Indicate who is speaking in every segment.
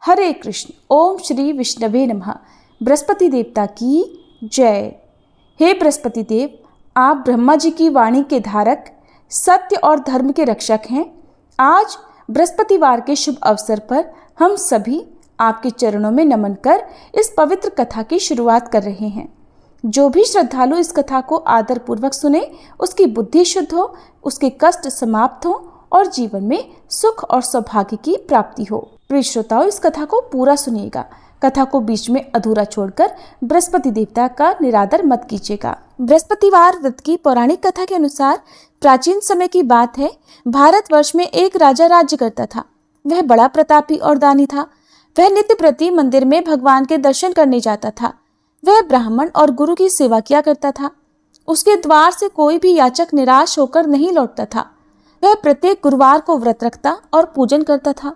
Speaker 1: हरे कृष्ण। ओम श्री विष्णवे नमः। बृहस्पति देवता की जय। हे बृहस्पति देव, आप ब्रह्मा जी की वाणी के धारक, सत्य और धर्म के रक्षक हैं। आज बृहस्पतिवार के शुभ अवसर पर हम सभी आपके चरणों में नमन कर इस पवित्र कथा की शुरुआत कर रहे हैं। जो भी श्रद्धालु इस कथा को आदरपूर्वक सुने, उसकी बुद्धि शुद्ध हो, उसके कष्ट समाप्त हो और जीवन में सुख और सौभाग्य की प्राप्ति हो। प्रिय श्रोताओं, इस कथा को पूरा सुनिएगा। कथा को बीच में अधूरा छोड़कर बृहस्पति देवता का निरादर मत कीजिएगा। बृहस्पतिवार व्रत की पौराणिक कथा के अनुसार प्राचीन समय की बात है। भारतवर्ष में एक राजा राज्य करता था। वह बड़ा प्रतापी और दानी था। वह नित्य प्रति मंदिर में भगवान के दर्शन करने जाता था। वह ब्राह्मण और गुरु की सेवा किया करता था। उसके द्वार से कोई भी याचक निराश होकर नहीं लौटता था। वह प्रत्येक गुरुवार को व्रत रखता और पूजन करता था।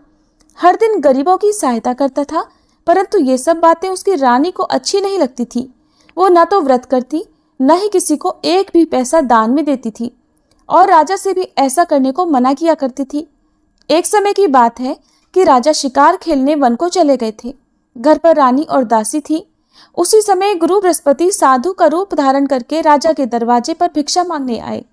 Speaker 1: हर दिन गरीबों की सहायता करता था, परंतु ये सब बातें उसकी रानी को अच्छी नहीं लगती थी। वो न तो व्रत करती, न ही किसी को एक भी पैसा दान में देती थी और राजा से भी ऐसा करने को मना किया करती थी। एक समय की बात है कि राजा शिकार खेलने वन को चले गए थे। घर पर रानी और दासी थी। उसी समय गुरु बृहस्पति साधु का रूप धारण करके राजा के दरवाजे पर भिक्षा मांगने आए।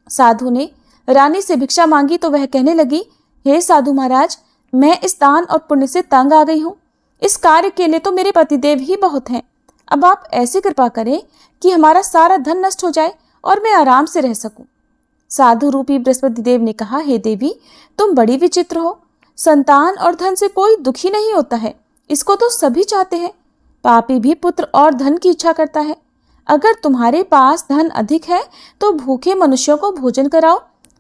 Speaker 1: साधु ने रानी से भिक्षा मांगी तो वह कहने लगी, हे साधु महाराज, मैं इस दान और पुण्य से तंग आ गई हूँ। इस कार्य के लिए तो मेरे पतिदेव ही बहुत हैं। अब आप ऐसी कृपा करें कि हमारा सारा धन नष्ट हो जाए और मैं आराम से रह सकूं। साधु रूपी बृहस्पति देव ने कहा, हे देवी, तुम बड़ी विचित्र हो। संतान और धन से कोई दुखी नहीं होता है, इसको तो सभी चाहते हैं। पापी भी पुत्र और धन की इच्छा करता है। अगर तुम्हारे पास धन अधिक है तो भूखे मनुष्यों को भोजन कराओ,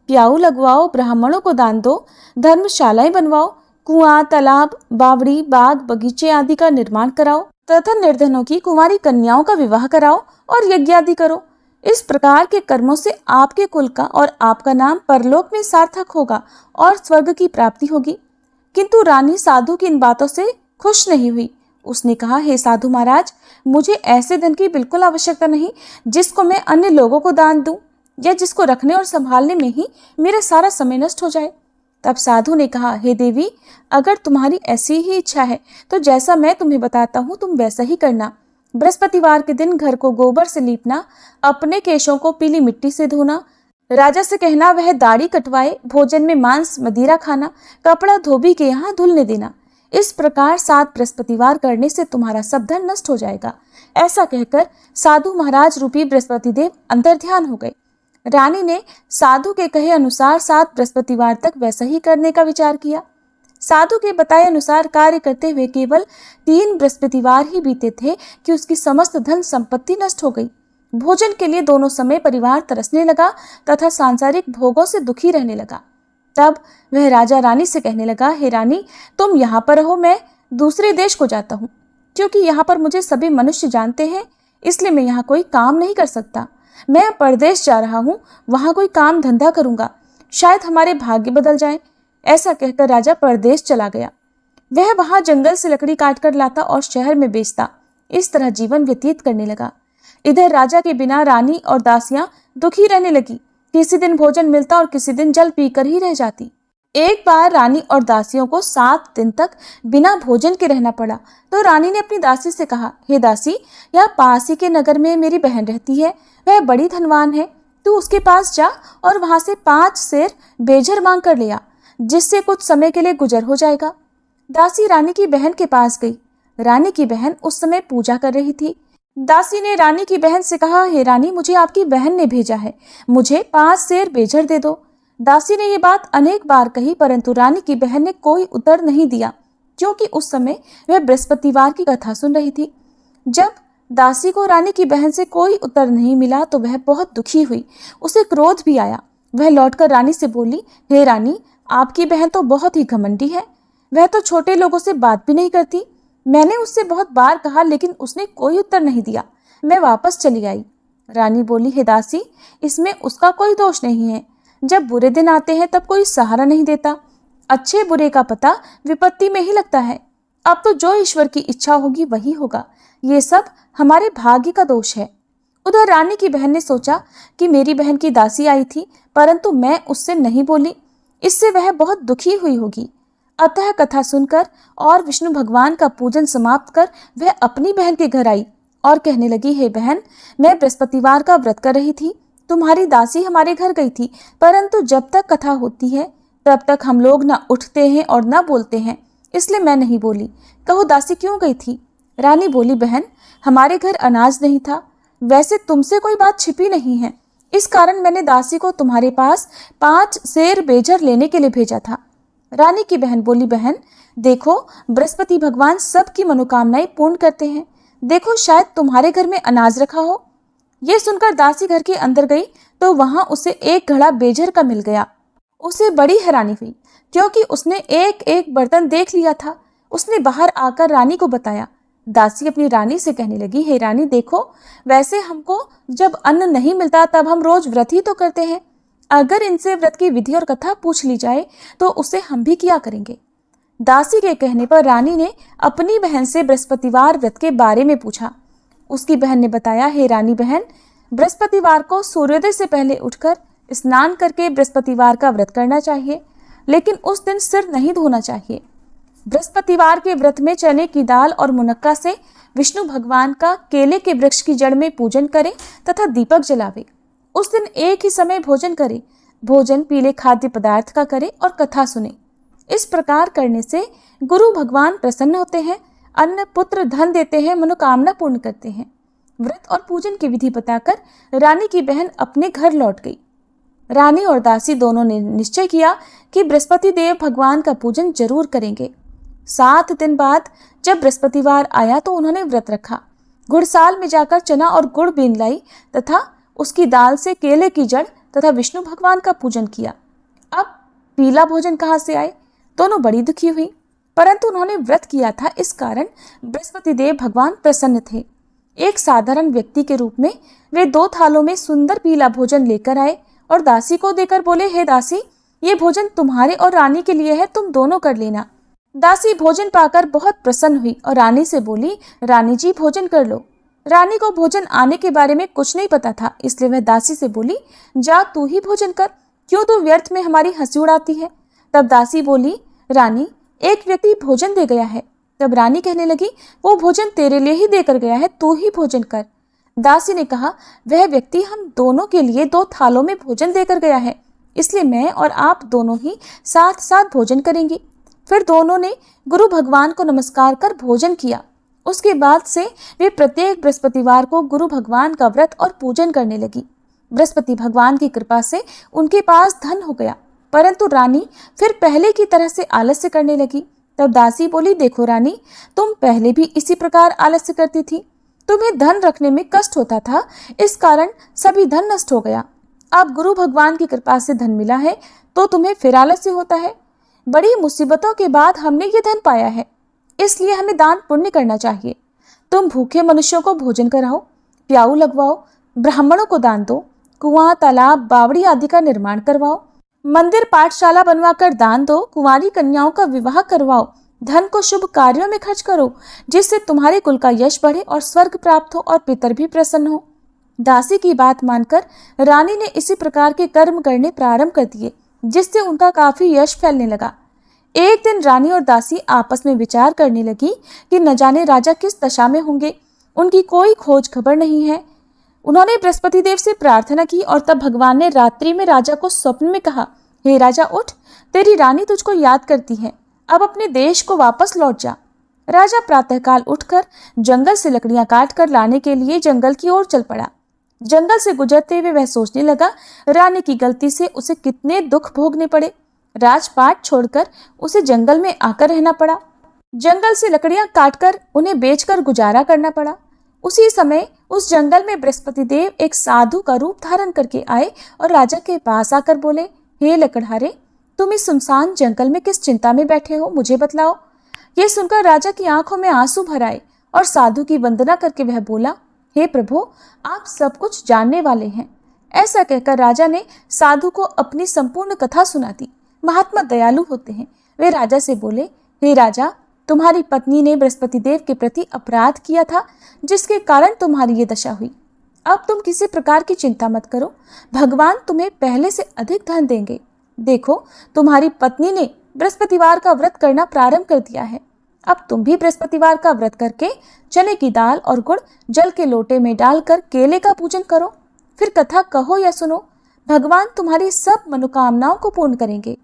Speaker 1: प्याऊ लगवाओ, ब्राह्मणों को दान दो, धर्मशालाएं बनवाओ, कुआं, तालाब, बावड़ी, बाग, बगीचे आदि का निर्माण कराओ तथा निर्धनों की कुंवारी कन्याओं का विवाह कराओ और यज्ञ आदि करो। इस प्रकार के कर्मों से आपके कुल का और आपका नाम परलोक में सार्थक होगा और स्वर्ग की प्राप्ति होगी। किंतु रानी साधु की इन बातों से खुश नहीं हुई। उसने कहा, हे साधु महाराज, मुझे ऐसे धन की बिल्कुल आवश्यकता नहीं जिसको मैं अन्य लोगों को दान दूं या जिसको रखने और संभालने में ही मेरा सारा समय नष्ट हो जाए। तब साधु ने कहा, हे देवी, अगर तुम्हारी ऐसी ही इच्छा है तो जैसा मैं तुम्हें बताता हूँ तुम वैसा ही करना। बृहस्पतिवार के दिन घर को गोबर से लीपना, अपने केशों को पीली मिट्टी से धोना, राजा से कहना वह दाढ़ी कटवाए, भोजन में मांस मदिरा खाना, कपड़ा धोबी के यहाँ धुलने देना। इस प्रकार 7 बृहस्पतिवार करने से तुम्हारा सब धन नष्ट हो जाएगा। ऐसा कहकर साधु महाराज रूपी बृहस्पति देव अंतर्ध्यान हो गए। रानी ने साधु के कहे अनुसार 7 बृहस्पतिवार तक वैसा ही करने का विचार किया। साधु के बताए अनुसार कार्य करते हुए केवल 3 बृहस्पतिवार ही बीते थे कि उसकी समस्त धन संपत्ति नष्ट हो गई। भोजन के लिए दोनों समय परिवार तरसने लगा तथा सांसारिक भोगों से दुखी रहने लगा। तब वह राजा रानी से कहने लगा, हे रानी, तुम यहाँ पर रहो, मैं दूसरे देश को जाता हूँ। क्योंकि यहाँ पर मुझे सभी मनुष्य जानते हैं, इसलिए मैं यहाँ कोई काम नहीं कर सकता। मैं परदेश जा रहा हूँ, वहाँ कोई काम धंधा करूँगा, शायद हमारे भाग्य बदल जाए। ऐसा कहकर राजा परदेश चला गया। वह वहाँ जंगल से लकड़ी काट कर लाता और शहर में बेचता। इस तरह जीवन व्यतीत करने लगा। इधर राजा के बिना रानी और दासियां दुखी रहने लगी। किसी दिन भोजन मिलता और किसी दिन जल पीकर ही रह जाती। एक बार रानी और दासियों को 7 दिन तक बिना भोजन के रहना पड़ा तो रानी ने अपनी दासी से कहा, हे दासी, यहाँ पास ही के नगर में मेरी बहन रहती है। वह बड़ी धनवान है। तू उसके पास जा और वहां से 5 सेर बेझर मांग कर ले आ, जिससे कुछ समय के लिए गुजर हो जाएगा। दासी रानी की बहन के पास गई। रानी की बहन उस समय पूजा कर रही थी। दासी ने रानी की बहन से कहा, हे रानी, मुझे आपकी बहन ने भेजा है, मुझे 5 सेर बेझर दे दो। दासी ने ये बात अनेक बार कही, परंतु रानी की बहन ने कोई उत्तर नहीं दिया, क्योंकि उस समय वह बृहस्पतिवार की कथा सुन रही थी। जब दासी को रानी की बहन से कोई उत्तर नहीं मिला तो वह बहुत दुखी हुई। उसे क्रोध भी आया। वह लौटकर रानी से बोली, हे रानी, आपकी बहन तो बहुत ही घमंडी है। वह तो छोटे लोगों से बात भी नहीं करती। मैंने उससे बहुत बार कहा, लेकिन उसने कोई उत्तर नहीं दिया। मैं वापस चली आई। रानी बोली, हे दासी, इसमें उसका कोई दोष नहीं है। जब बुरे दिन आते हैं तब कोई सहारा नहीं देता। अच्छे बुरे का पता विपत्ति में ही लगता है। अब तो जो ईश्वर की इच्छा होगी वही होगा। ये सब हमारे भाग्य का दोष है। उधर रानी की बहन ने सोचा कि मेरी बहन की दासी आई थी, परंतु मैं उससे नहीं बोली, इससे वह बहुत दुखी हुई होगी। अतः कथा सुनकर और विष्णु भगवान का पूजन समाप्त कर वह अपनी बहन के घर आई और कहने लगी, हे बहन, मैं बृहस्पतिवार का व्रत कर रही थी। तुम्हारी दासी हमारे घर गई थी, परंतु जब तक कथा होती है तब तक हम लोग न उठते हैं और न बोलते हैं, इसलिए मैं नहीं बोली। कहो दासी क्यों गई थी? रानी बोली, बहन, हमारे घर अनाज नहीं था। वैसे तुमसे कोई बात छिपी नहीं है, इस कारण मैंने दासी को तुम्हारे पास 5 सेर बेजर लेने के लिए भेजा था। रानी की बहन बोली, बहन देखो, बृहस्पति भगवान सबकी मनोकामनाएं पूर्ण करते हैं। देखो, शायद तुम्हारे घर में अनाज रखा हो। ये सुनकर दासी घर के अंदर गई तो वहां उसे एक घड़ा बेजर का मिल गया। उसे बड़ी हैरानी हुई, क्योंकि उसने एक एक बर्तन देख लिया था। उसने बाहर आकर रानी को बताया। दासी अपनी रानी से कहने लगी, हे रानी देखो, वैसे हमको जब अन्न नहीं मिलता तब हम रोज व्रत ही तो करते हैं। अगर इनसे व्रत की विधि और कथा पूछ ली जाए तो उसे हम भी किया करेंगे। दासी के कहने पर रानी ने अपनी बहन से बृहस्पतिवार व्रत के बारे में पूछा। उसकी बहन ने बताया, हे रानी बहन, बृहस्पतिवार को सूर्योदय से पहले उठकर स्नान करके बृहस्पतिवार का व्रत करना चाहिए, लेकिन उस दिन सिर नहीं धोना चाहिए। बृहस्पतिवार के व्रत में चने की दाल और मुनक्का से विष्णु भगवान का केले के वृक्ष की जड़ में पूजन करें तथा दीपक जलावे। उस दिन एक ही समय भोजन करें। भोजन पीले खाद्य पदार्थ का करें और कथा सुने। इस प्रकार करने से गुरु भगवान प्रसन्न होते हैं, अन्न पुत्र धन देते हैं, मनोकामना पूर्ण करते हैं। व्रत और पूजन की विधि बताकर रानी की बहन अपने घर लौट गई। रानी और दासी दोनों ने निश्चय किया कि बृहस्पति देव भगवान का पूजन जरूर करेंगे। 7 दिन बाद जब बृहस्पतिवार आया तो उन्होंने व्रत रखा। घुड़साल में जाकर चना और गुड़ बीन लाई तथा उसकी दाल से केले की जड़ तथा विष्णु भगवान का पूजन किया। अब पीला भोजन कहाँ से आए? दोनों बड़ी दुखी हुई, परंतु उन्होंने व्रत किया था, इस कारण बृहस्पति देव भगवान प्रसन्न थे। एक साधारण व्यक्ति के रूप में वे 2 थालों में सुंदर पीला भोजन लेकर आए और दासी को देकर बोले, हे दासी, ये भोजन तुम्हारे और रानी के लिए है, तुम दोनों कर लेना। दासी भोजन पाकर बहुत प्रसन्न हुई और रानी से बोली, रानी जी भोजन कर लो। रानी को भोजन आने के बारे में कुछ नहीं पता था, इसलिए वह दासी से बोली, जा तू ही भोजन कर, क्यों तू व्यर्थ में हमारी हंसी उड़ाती है। तब दासी बोली, रानी, एक व्यक्ति भोजन दे गया है। तब रानी कहने लगी, वो भोजन तेरे लिए ही देकर गया है, तू ही भोजन कर। दासी ने कहा, वह व्यक्ति हम दोनों के लिए 2 थालों में भोजन देकर गया है, इसलिए मैं और आप दोनों ही साथ साथ भोजन करेंगे। फिर दोनों ने गुरु भगवान को नमस्कार कर भोजन किया। उसके बाद से वे प्रत्येक बृहस्पतिवार को गुरु भगवान का व्रत और पूजन करने लगी। बृहस्पति भगवान की कृपा से उनके पास धन हो गया, परंतु रानी फिर पहले की तरह से आलस्य करने लगी। तब दासी बोली, देखो रानी, तुम पहले भी इसी प्रकार आलस्य करती थी। तुम्हें धन रखने में कष्ट होता था, इस कारण सभी धन नष्ट हो गया। अब गुरु भगवान की कृपा से धन मिला है तो तुम्हें फिर आलस्य होता है। बड़ी मुसीबतों के बाद हमने ये धन पाया है, इसलिए हमें दान पुण्य करना चाहिए। तुम भूखे मनुष्यों को भोजन कराओ, प्याऊ लगवाओ, ब्राह्मणों को दान दो, कुआं, तालाब, बावड़ी आदि का निर्माण करवाओ, मंदिर पाठशाला बनवाकर दान दो, कुंवारी कन्याओं का विवाह करवाओ, धन को शुभ कार्यों में खर्च करो, जिससे तुम्हारे कुल का यश बढ़े और स्वर्ग प्राप्त हो और पितर भी प्रसन्न हो। दासी की बात मानकर रानी ने इसी प्रकार के कर्म करने प्रारंभ कर दिए, जिससे उनका काफी यश फैलने लगा। एक दिन रानी और दासी आपस में विचार करने लगी कि न जाने राजा किस दशा में होंगे, उनकी कोई खोज खबर नहीं है। उन्होंने बृहस्पति देव से प्रार्थना की और तब भगवान ने रात्रि में राजा को स्वप्न में कहा, हे राजा उठ, तेरी रानी तुझको याद करती है, अब अपने देश को वापस लौट जा। राजा प्रातःकाल उठकर जंगल से लकड़ियां काट कर लाने के लिए जंगल की ओर चल पड़ा। जंगल से गुजरते हुए वह सोचने लगा, रानी की गलती से उसे कितने दुख भोगने पड़े। राजपाट छोड़कर उसे जंगल में आकर रहना पड़ा। जंगल से लकड़ियां काटकर उन्हें बेचकर गुजारा करना पड़ा। उसी समय उस जंगल में बृहस्पति देव एक साधु का रूप धारण करके आए और राजा के पास आकर बोले, हे लकड़हारे, तुम इस सुनसान जंगल में किस चिंता में बैठे हो, मुझे बतलाओ। ये सुनकर राजा की आंखों में आंसू भर आए और साधु की वंदना करके वह बोला, हे प्रभु, आप सब कुछ जानने वाले हैं। ऐसा कहकर राजा ने साधु को अपनी संपूर्ण कथा सुना दी। महात्मा दयालु होते हैं। वे राजा से बोले, हे राजा, तुम्हारी पत्नी ने बृहस्पति देव के प्रति अपराध किया था, जिसके कारण तुम्हारी ये दशा हुई। अब तुम किसी प्रकार की चिंता मत करो, भगवान तुम्हें पहले से अधिक धन देंगे। देखो, तुम्हारी पत्नी ने बृहस्पतिवार का व्रत करना प्रारंभ कर दिया है। अब तुम भी बृहस्पतिवार का व्रत करके चने की दाल और गुड़ जल के लोटे में डालकर केले का पूजन करो। फिर कथा कहो या सुनो, भगवान तुम्हारी सब मनोकामनाओं को पूर्ण करेंगे।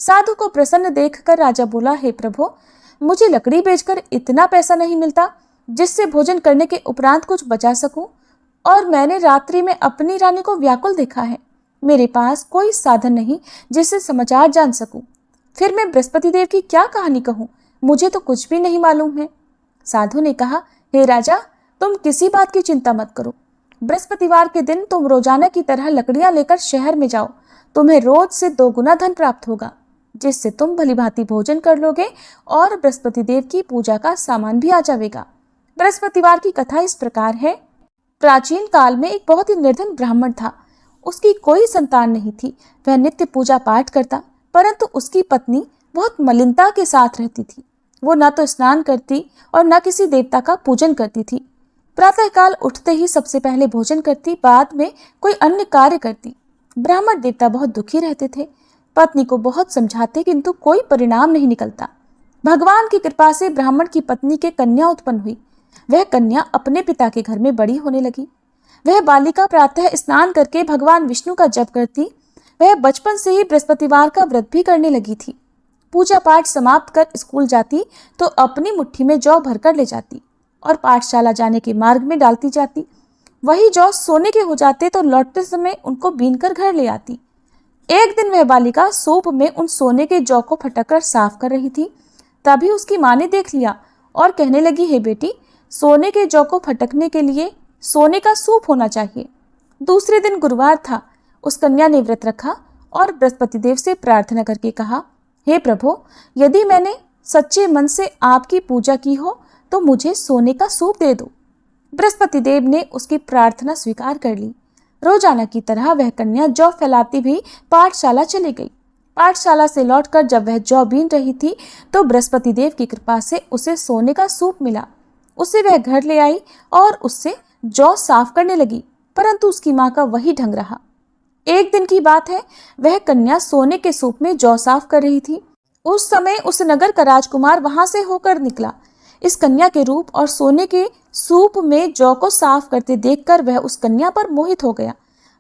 Speaker 1: साधु को प्रसन्न देखकर राजा बोला, हे प्रभु, मुझे लकड़ी बेचकर इतना पैसा नहीं मिलता जिससे भोजन करने के उपरांत कुछ बचा सकूं, और मैंने रात्रि में अपनी रानी को व्याकुल देखा है। मेरे पास कोई साधन नहीं जिससे समाचार जान सकूं। फिर मैं बृहस्पति देव की क्या कहानी कहूं, मुझे तो कुछ भी नहीं मालूम है। साधु ने कहा, हे राजा, तुम किसी बात की चिंता मत करो। बृहस्पतिवार के दिन तुम रोजाना की तरह लकड़ियां लेकर शहर में जाओ। तुम्हें रोज से 2 गुना धन प्राप्त होगा, जिससे तुम भलीभांति भोजन कर लोगे और बृहस्पति देव की पूजा का सामान भी आ जाएगा। बृहस्पतिवार की कथा इस प्रकार है। प्राचीन काल में एक बहुत ही निर्धन ब्राह्मण था। उसकी कोई संतान नहीं थी। वह नित्य पूजा पाठ करता, परंतु उसकी पत्नी बहुत मलिनता के साथ रहती थी। वो न तो स्नान करती और न किसी देवता का पूजन करती थी। प्रातःकाल उठते ही सबसे पहले भोजन करती, बाद में कोई अन्य कार्य करती। ब्राह्मण देवता बहुत दुखी रहते थे। पत्नी को बहुत समझाते, किंतु कोई परिणाम नहीं निकलता। भगवान की कृपा से ब्राह्मण की पत्नी के कन्या उत्पन्न हुई। वह कन्या अपने पिता के घर में बड़ी होने लगी। वह बालिका प्रातः स्नान करके भगवान विष्णु का जप करती। वह बचपन से ही बृहस्पतिवार का व्रत भी करने लगी थी। पूजा पाठ समाप्त कर स्कूल जाती तो अपनी मुट्ठी में जौ भरकर ले जाती और पाठशाला जाने के मार्ग में डालती जाती। वही जौ सोने के हो जाते तो लौटते समय उनको बीनकर घर ले आती। एक दिन वह बालिका सूप में उन सोने के जौ को फटककर साफ कर रही थी। तभी उसकी माँ ने देख लिया और कहने लगी, हे बेटी, सोने के जौ को फटकने के लिए सोने का सूप होना चाहिए। दूसरे दिन गुरुवार था। उस कन्या ने व्रत रखा और बृहस्पति देव से प्रार्थना करके कहा, हे प्रभु, यदि मैंने सच्चे मन से आपकी पूजा की हो तो मुझे सोने का सूप दे दो। बृहस्पति देव ने उसकी प्रार्थना स्वीकार कर ली। रोजाना की तरह वह कन्या जौ फैलाती भी पाठशाला चली गई। पाठशाला से लौटकर जब वह जौ बीन रही थी तो बृहस्पति देव की कृपा से उसे सोने का सूप मिला। उसे वह घर ले आई और उससे जौ साफ करने लगी, परंतु उसकी माँ का वही ढंग रहा। एक दिन की बात है, वह कन्या सोने के सूप में जौ साफ कर रही थी। उस समय उस नगर का राजकुमार वहां से होकर निकला। इस कन्या के रूप और सोने के सूप में जौ को साफ करते देखकर वह उस कन्या पर मोहित हो गया।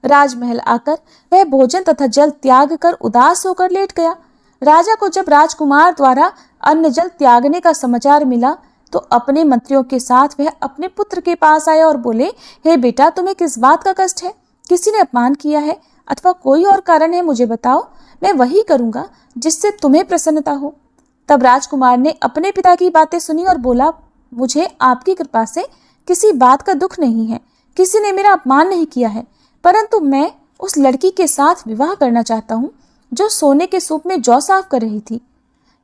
Speaker 1: राजमहल आकर वह भोजन तथा जल त्याग कर उदास होकर लेट गया। राजा को जब राजकुमार द्वारा अन्न जल त्यागने का समाचार मिला तो अपने मंत्रियों के साथ वह अपने पुत्र के पास आया और बोले, हे बेटा, तुम्हें किस बात का कष्ट है? किसी ने अपमान किया है अथवा कोई और कारण है? मुझे बताओ, मैं वही करूंगा जिससे तुम्हें प्रसन्नता हो। तब राजकुमार ने अपने पिता की बातें सुनी और बोला, मुझे आपकी कृपा से किसी बात का दुख नहीं है। किसी ने मेरा अपमान नहीं किया है, परंतु मैं उस लड़की के साथ विवाह करना चाहता हूँ जो सोने के सूप में जौ साफ कर रही थी।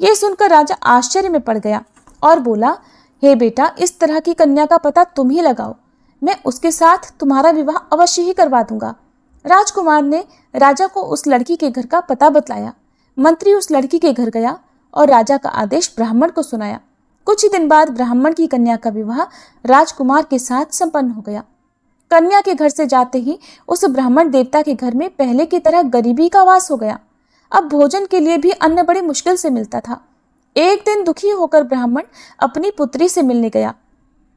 Speaker 1: यह सुनकर राजा आश्चर्य में पड़ गया और बोला, हे बेटा, इस तरह की कन्या का पता तुम ही लगाओ। मैं उसके साथ तुम्हारा विवाह अवश्य ही करवा दूंगा। राजकुमार ने राजा को उस लड़की के घर का पता बतलाया। मंत्री उस लड़की के घर गया और राजा का आदेश ब्राह्मण को सुनाया। कुछ ही दिन बाद ब्राह्मण की कन्या का विवाह राजकुमार के साथ संपन्न हो गया। कन्या के घर से जाते ही उस ब्राह्मण देवता के घर में पहले की तरह गरीबी का वास हो गया। अब भोजन के लिए भी अन्न बड़ी मुश्किल से मिलता था। एक दिन दुखी होकर ब्राह्मण अपनी पुत्री से मिलने गया।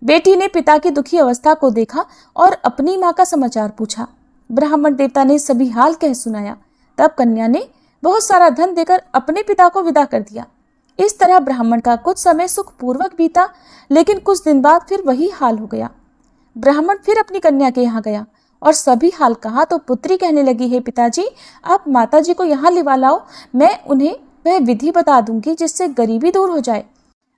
Speaker 1: बेटी ने पिता की दुखी अवस्था को देखा और अपनी माँ का समाचार पूछा। ब्राह्मण देवता ने सभी हाल कह सुनाया। तब कन्या ने बहुत सारा धन देकर अपने पिता को विदा कर दिया। इस तरह ब्राह्मण का कुछ समय सुखपूर्वक बीता, लेकिन कुछ दिन बाद फिर वही हाल हो गया। ब्राह्मण फिर अपनी कन्या के यहाँ गया और सभी हाल कहा तो पुत्री कहने लगी, हे पिताजी, आप माताजी को यहाँ लिवा लाओ, मैं उन्हें वह विधि बता दूंगी जिससे गरीबी दूर हो जाए।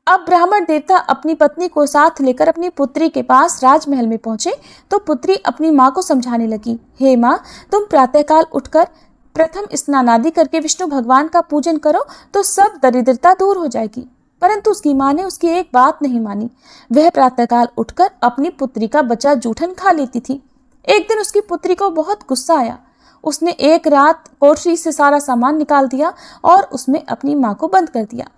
Speaker 1: अब ब्राह्मण देवता अपनी पत्नी को साथ लेकर अपनी पुत्री के पास राजमहल में पहुंचे तो पुत्री अपनी माँ को समझाने लगी, हे माँ, तुम प्रातःकाल उठकर प्रथम स्नानादि करके विष्णु भगवान का पूजन करो तो सब दरिद्रता दूर हो जाएगी। परंतु उसकी माँ ने उसकी एक बात नहीं मानी। वह प्रातःकाल उठकर अपनी पुत्री का बचा जूठन खा लेती थी। एक दिन उसकी पुत्री को बहुत गुस्सा आया। उसने एक रात कोठरी से सारा सामान निकाल दिया और उसमें अपनी माँ को बंद कर दिया।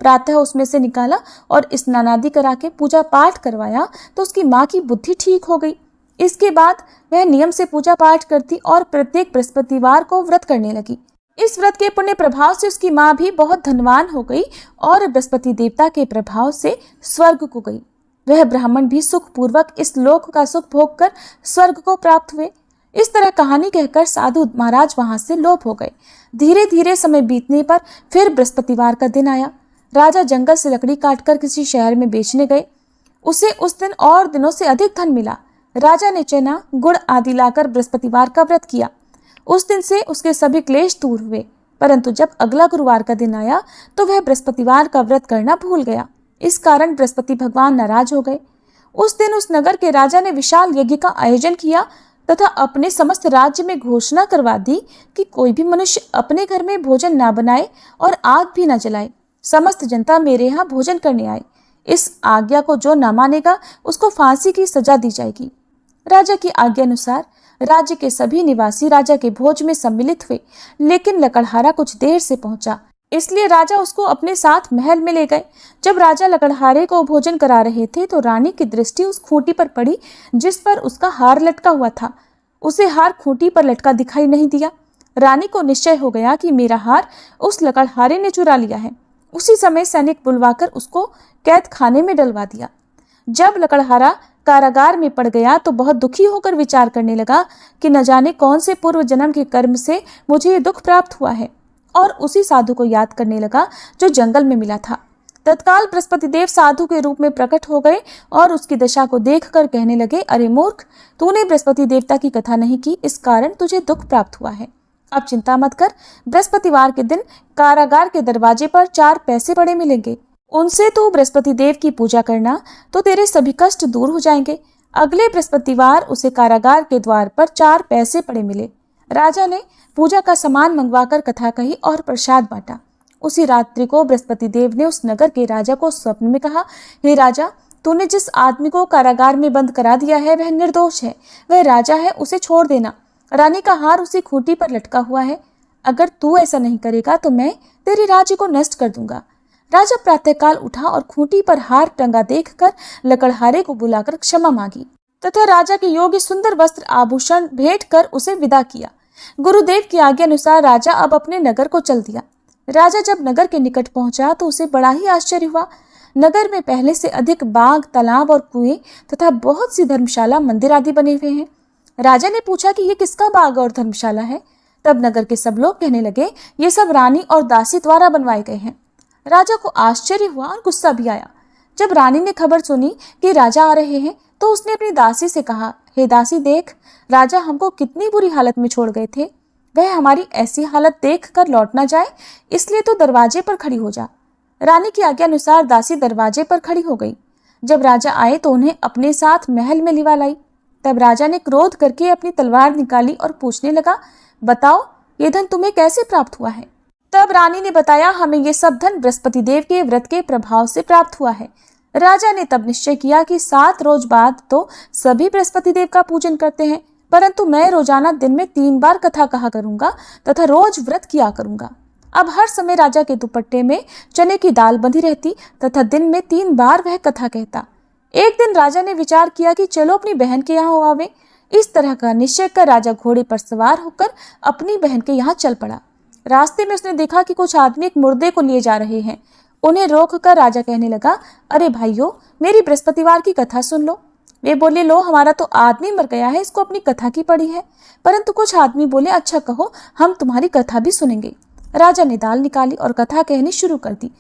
Speaker 1: प्रातः उसमें से निकाला और स्नानादि करा के पूजा पाठ करवाया तो उसकी माँ की बुद्धि ठीक हो गई। इसके बाद वह नियम से पूजा पाठ करती और प्रत्येक बृहस्पतिवार को व्रत करने लगी। इस व्रत के पुण्य प्रभाव से उसकी माँ भी बहुत धनवान हो गई और बृहस्पति देवता के प्रभाव से स्वर्ग को गई। वह ब्राह्मण भी सुखपूर्वक इस लोक का सुख भोग कर स्वर्ग को प्राप्त हुए। इस तरह कहानी कहकर साधु महाराज वहां से लोप हो गए। धीरे धीरे समय बीतने पर फिर बृहस्पतिवार का दिन आया। राजा जंगल से लकड़ी काटकर किसी शहर में बेचने गए। उसे उस दिन और दिनों से अधिक धन मिला। राजा ने चना गुड़ आदि लाकर बृहस्पतिवार का व्रत किया। उस दिन से उसके सभी क्लेश दूर हुए। परंतु जब अगला गुरुवार का दिन आया तो वह बृहस्पतिवार का व्रत करना भूल गया। इस कारण बृहस्पति भगवान नाराज हो गए। उस दिन उस नगर के राजा ने विशाल यज्ञ का आयोजन किया तथा अपने समस्त राज्य में घोषणा करवा दी कि कोई भी मनुष्य अपने घर में भोजन ना बनाए और आग भी ना जलाए। समस्त जनता मेरे यहाँ भोजन करने आए। इस आज्ञा को जो न मानेगा उसको फांसी की सजा दी जाएगी। राजा की आज्ञा अनुसार राज्य के सभी निवासी राजा के भोज में सम्मिलित हुए, लेकिन लकड़हारा कुछ देर से पहुंचा, इसलिए राजा उसको अपने साथ महल में ले गए। जब राजा लकड़हारे को भोजन करा रहे थे तो रानी की दृष्टि उस खूंटी पर पड़ी जिस पर उसका हार लटका हुआ था। उसे हार खूंटी पर लटका दिखाई नहीं दिया। रानी को निश्चय हो गया कि मेरा हार उस लकड़हारे ने चुरा लिया है। उसी समय सैनिक बुलवाकर उसको कैद खाने में डलवा दिया। जब लकड़हारा कारागार में पड़ गया तो बहुत दुखी होकर विचार करने लगा कि न जाने कौन से पूर्व जन्म के कर्म से मुझे ये दुख प्राप्त हुआ है, और उसी साधु को याद करने लगा जो जंगल में मिला था। तत्काल बृहस्पति देव साधु के रूप में प्रकट हो गए और उसकी दशा को देखकर कहने लगे, अरे मूर्ख, तूने बृहस्पति देवता की कथा नहीं की, इस कारण तुझे दुख प्राप्त हुआ है। अब चिंता मत कर, बृहस्पतिवार के दिन कारागार के दरवाजे पर 4 पैसे पड़े मिलेंगे। उनसे तू बृहस्पति देव की पूजा करना तो तेरे सभी कष्ट दूर हो जाएंगे। अगले बृहस्पतिवार उसे कारागार के द्वार पर 4 पैसे पड़े मिले। राजा ने पूजा का सामान मंगवाकर कथा कही और प्रसाद बांटा। उसी रात्रि को बृहस्पति देव ने उस नगर के राजा को स्वप्न में कहा, हे राजा, तूने जिस आदमी को कारागार में बंद करा दिया है वह निर्दोष है, वह राजा है, उसे छोड़ देना। रानी का हार उसी खूंटी पर लटका हुआ है। अगर तू ऐसा नहीं करेगा तो मैं तेरे राज्य को नष्ट कर दूंगा। राजा प्रातःकाल उठा और खूंटी पर हार टंगा देखकर लकड़हारे को बुलाकर क्षमा मांगी तथा राजा के योग्य सुंदर वस्त्र आभूषण भेंट कर उसे विदा किया। गुरुदेव की आज्ञा अनुसार राजा अब अपने नगर को चल दिया। राजा जब नगर के निकट पहुंचा तो उसे बड़ा ही आश्चर्य हुआ। नगर में पहले से अधिक बाग, तालाब और कुएं तथा बहुत सी धर्मशाला, मंदिर आदि बने हुए हैं। राजा ने पूछा कि ये किसका बाग और धर्मशाला है? तब नगर के सब लोग कहने लगे, ये सब रानी और दासी द्वारा बनवाए गए हैं। राजा को आश्चर्य हुआ और गुस्सा भी आया। जब रानी ने खबर सुनी कि राजा आ रहे हैं तो उसने अपनी दासी से कहा, हे दासी, देख, राजा हमको कितनी बुरी हालत में छोड़ गए थे। वह हमारी ऐसी हालत देख कर लौट ना जाए, इसलिए तो दरवाजे पर खड़ी हो जा। रानी की आज्ञा अनुसार दासी दरवाजे पर खड़ी हो गई। जब राजा आए तो उन्हें अपने साथ महल में लिवा लाई। तब राजा ने क्रोध करके अपनी तलवार निकाली और पूछने लगा, बताओ, ये धन तुम्हें कैसे प्राप्त हुआ है? तब रानी ने बताया, हमें ये सब धन बृहस्पति देव के व्रत के प्रभाव से प्राप्त हुआ है। राजा ने तब निश्चय किया कि 7 रोज बाद तो सभी बृहस्पति देव का पूजन करते हैं, परंतु मैं रोजाना दिन में 3 बार कथा कहा करूंगा तथा रोज व्रत किया करूंगा। अब हर समय राजा के दुपट्टे में चने की दाल बंधी रहती तथा दिन में 3 बार वह कथा कहता। एक दिन राजा ने विचार किया कि चलो अपनी बहन के यहाँ हो आवे। इस तरह का निश्चय कर राजा घोड़े पर सवार होकर अपनी बहन के यहाँ चल पड़ा। रास्ते में उसने देखा कि कुछ आदमी एक मुर्दे को लिए जा रहे हैं। उन्हें रोककर राजा कहने लगा, अरे भाइयों, मेरी बृहस्पतिवार की कथा सुन लो। वे बोले, लो, हमारा तो आदमी मर गया है, इसको अपनी कथा की पड़ी है। परंतु कुछ आदमी बोले, अच्छा कहो, हम तुम्हारी कथा भी सुनेंगे। राजा ने दाल निकाली और कथा कहनी शुरू कर दी।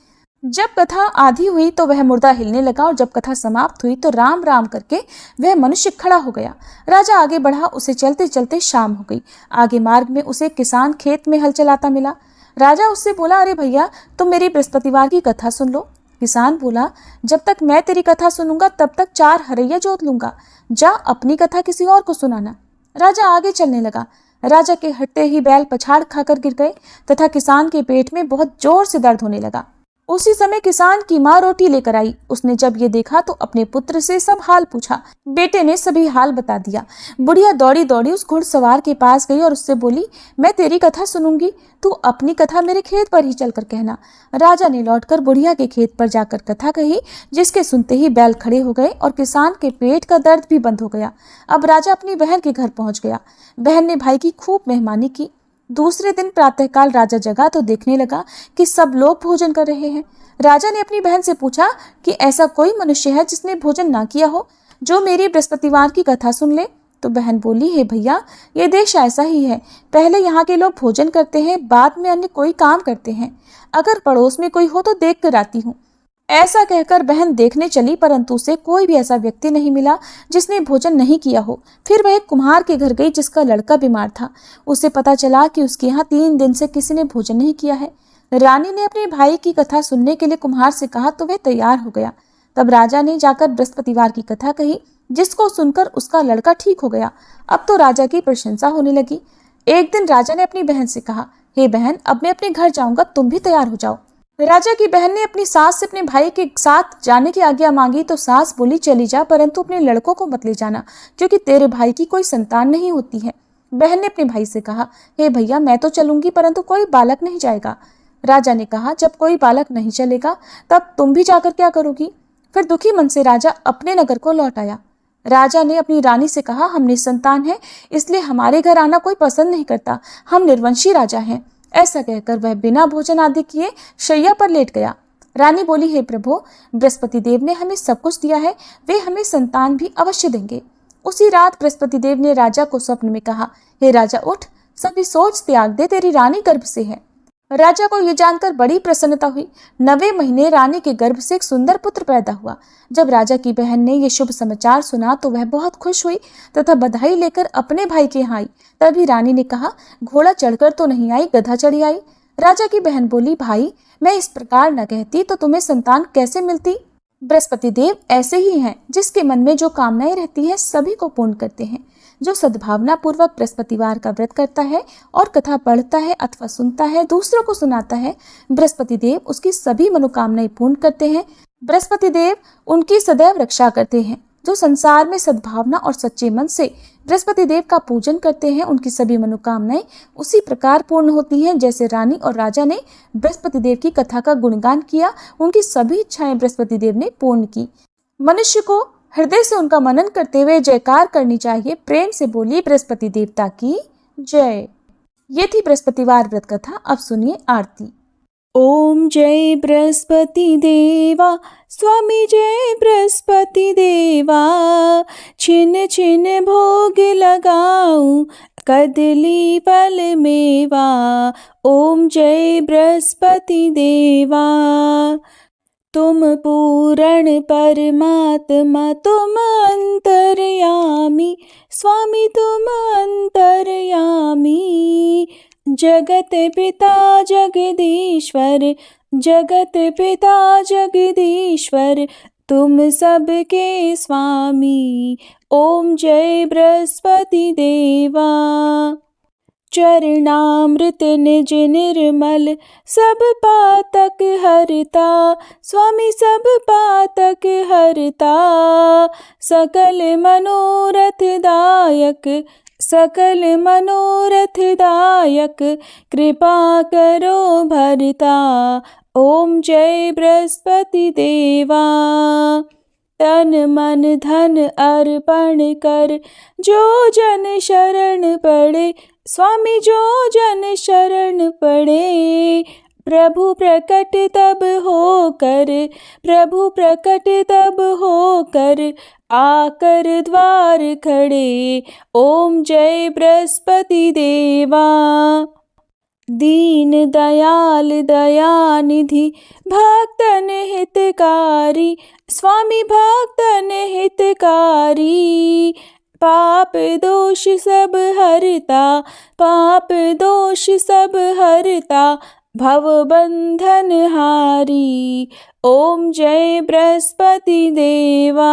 Speaker 1: जब कथा आधी हुई तो वह मुर्दा हिलने लगा और जब कथा समाप्त हुई तो राम राम करके वह मनुष्य खड़ा हो गया। राजा आगे बढ़ा, उसे चलते चलते शाम हो गई। आगे मार्ग में उसे किसान खेत में हल चलाता मिला। राजा उससे बोला, अरे भैया, तुम मेरी बृहस्पतिवार की कथा सुन लो। किसान बोला, जब तक मैं तेरी कथा सुनूंगा तब तक 4 हरैया जोत लूंगा। जा अपनी कथा किसी और को सुनाना। राजा आगे चलने लगा। राजा के हटते ही बैल पछाड़ खाकर गिर गए तथा किसान के पेट में बहुत जोर से दर्द होने लगा। उसी समय किसान की माँ रोटी लेकर आई। उसने जब ये देखा तो अपने पुत्र से सब हाल पूछा। बेटे ने सभी हाल बता दिया। बुढ़िया दौड़ी दौड़ी उस घुड़सवार के पास गई और उससे बोली, मैं तेरी कथा सुनूंगी, तू अपनी कथा मेरे खेत पर ही चलकर कहना। राजा ने लौटकर बुढ़िया के खेत पर जाकर कथा कही, जिसके सुनते ही बैल खड़े हो गए और किसान के पेट का दर्द भी बंद हो गया। अब राजा अपनी बहन के घर पहुंच गया। बहन ने भाई की खूब मेहमानी की। दूसरे दिन प्रातःकाल राजा जगा तो देखने लगा कि सब लोग भोजन कर रहे हैं। राजा ने अपनी बहन से पूछा कि ऐसा कोई मनुष्य है जिसने भोजन ना किया हो, जो मेरी बृहस्पतिवार की कथा सुन ले। तो बहन बोली, हे भैया, ये देश ऐसा ही है। पहले यहाँ के लोग भोजन करते हैं, बाद में अन्य कोई काम करते हैं। अगर पड़ोस में कोई हो तो देख कर आती हूँ। ऐसा कहकर बहन देखने चली, परंतु उसे कोई भी ऐसा व्यक्ति नहीं मिला जिसने भोजन नहीं किया हो। फिर वह एक कुम्हार के घर गई जिसका लड़का बीमार था। उसे पता चला कि उसके यहाँ 3 दिन से किसी ने भोजन नहीं किया है। रानी ने अपने भाई की कथा सुनने के लिए कुम्हार से कहा तो वह तैयार हो गया। तब राजा ने जाकर बृहस्पतिवार की कथा कही, जिसको सुनकर उसका लड़का ठीक हो गया। अब तो राजा की प्रशंसा होने लगी। एक दिन राजा ने अपनी बहन से कहा, हे बहन, अब मैं अपने घर जाऊंगा, तुम भी तैयार हो जाओ। राजा की बहन ने अपनी सास से अपने भाई के साथ जाने की आज्ञा मांगी तो सास बोली, चली जा, परंतु अपने लड़कों को मत ले जाना, क्योंकि तेरे भाई की कोई संतान नहीं होती है। बहन ने अपने भाई से कहा, हे भैया, मैं तो चलूंगी, परंतु कोई बालक नहीं जाएगा। राजा ने कहा, जब कोई बालक नहीं चलेगा तब तुम भी जाकर क्या करोगी। फिर दुखी मन से राजा अपने नगर को लौट आया। राजा ने अपनी रानी से कहा, हम निसंतान हैं, इसलिए हमारे घर आना कोई पसंद नहीं करता। हम निर्वंशी राजा हैं। ऐसा कहकर वह बिना भोजन आदि किए शैया पर लेट गया। रानी बोली, हे प्रभु, बृहस्पति देव ने हमें सब कुछ दिया है, वे हमें संतान भी अवश्य देंगे। उसी रात बृहस्पति देव ने राजा को स्वप्न में कहा, हे राजा, उठ, सभी सोच त्याग दे, तेरी रानी गर्भ से है। राजा को यह जानकर बड़ी प्रसन्नता हुई। 9वें महीने रानी के गर्भ से एक सुंदर पुत्र पैदा हुआ। जब राजा की बहन ने यह शुभ समाचार सुना तो वह बहुत खुश हुई तथा बधाई लेकर अपने भाई के यहाँ आई। तभी रानी ने कहा, घोड़ा चढ़कर तो नहीं आई, गधा चढ़ी आई। राजा की बहन बोली, भाई, मैं इस प्रकार न कहती तो तुम्हें संतान कैसे मिलती। बृहस्पति देव ऐसे ही हैं, जिसके मन में जो कामनाएं रहती है सभी को पूर्ण करते हैं। जो सद्भावना पूर्वक बृहस्पतिवार का व्रत करता है और कथा पढ़ता है अथवा सुनता है, दूसरों को सुनाता है, बृहस्पति देव उसकी सभी मनोकामनाएं पूर्ण करते हैं। बृहस्पति देव उनकी सदैव रक्षा करते हैं। जो संसार में सद्भावना और सच्चे मन से बृहस्पति देव का पूजन करते हैं, उनकी सभी मनोकामनाएं उसी प्रकार पूर्ण होती हैं जैसे रानी और राजा ने बृहस्पति देव की कथा का गुणगान किया, उनकी सभी इच्छाएं बृहस्पति देव ने पूर्ण की। मनुष्य को हृदय से उनका मनन करते हुए जयकार करनी चाहिए। प्रेम से बोलिए, बृहस्पति देवता की जय। ये थी बृहस्पतिवार व्रत कथा। अब सुनिए आरती। ओम जय बृहस्पति देवा, स्वामी जय बृहस्पति देवा, छिन छिन भोग लगाऊं, कदली फल मेवा। ओम जय बृहस्पति देवा। तुम पूर्ण परमात्मा, तुम अंतर्यामी, स्वामी तुम अंतर्यामी। जगत पिता जगदीश्वर, जगत पिता जगदीश्वर, तुम सबके स्वामी। ओम जय बृहस्पति देवा। चरणामृत निज निर्मल, सब पातक हरता, स्वामी सब पातक हरता। सकल मनोरथ दायक, सकल मनोरथ दायक, कृपा करो भरता। ओम जय बृहस्पति देवा। तन मन धन अर्पण कर, जो जन शरण पड़े, स्वामी जो जन शरण पड़े। प्रभु प्रकट तब होकर, प्रभु प्रकट तब होकर, आकर द्वार खड़े। ओम जय बृहस्पति देवा। दीन दयाल दयानिधि, भक्तन हितकारी, स्वामी भक्तन हितकारी। पाप दोष सब हरता, पाप दोष सब हरता, भव बंधन हारी। ओम जय बृहस्पति देवा।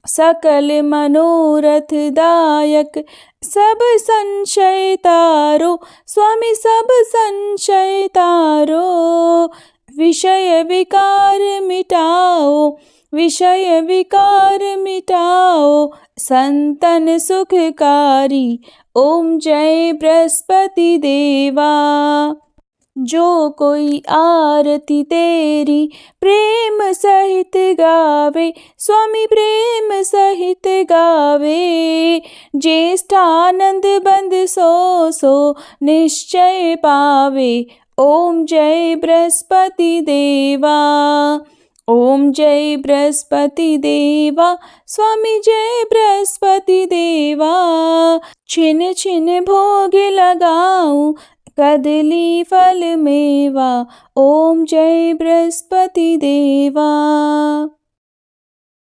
Speaker 1: सकल मनोरथ दायक, सब संशय तारो, स्वामी सब संशय तारो। विषय विकार मिटाओ, विषय विकार मिटाओ, संतन सुखकारी। ओम जय बृहस्पति देवा। जो कोई आरती तेरी प्रेम सहित गावे, स्वामी प्रेम सहित गावे। ज्येष्ठानंद बंद सो निश्चय पावे। ओम जय बृहस्पति देवा, ओम जय बृहस्पति देवा, स्वामी जय बृहस्पति देवा। छिन छिन भोग लगाऊं कदली फल मेवा, ओम जय बृहस्पति देवा।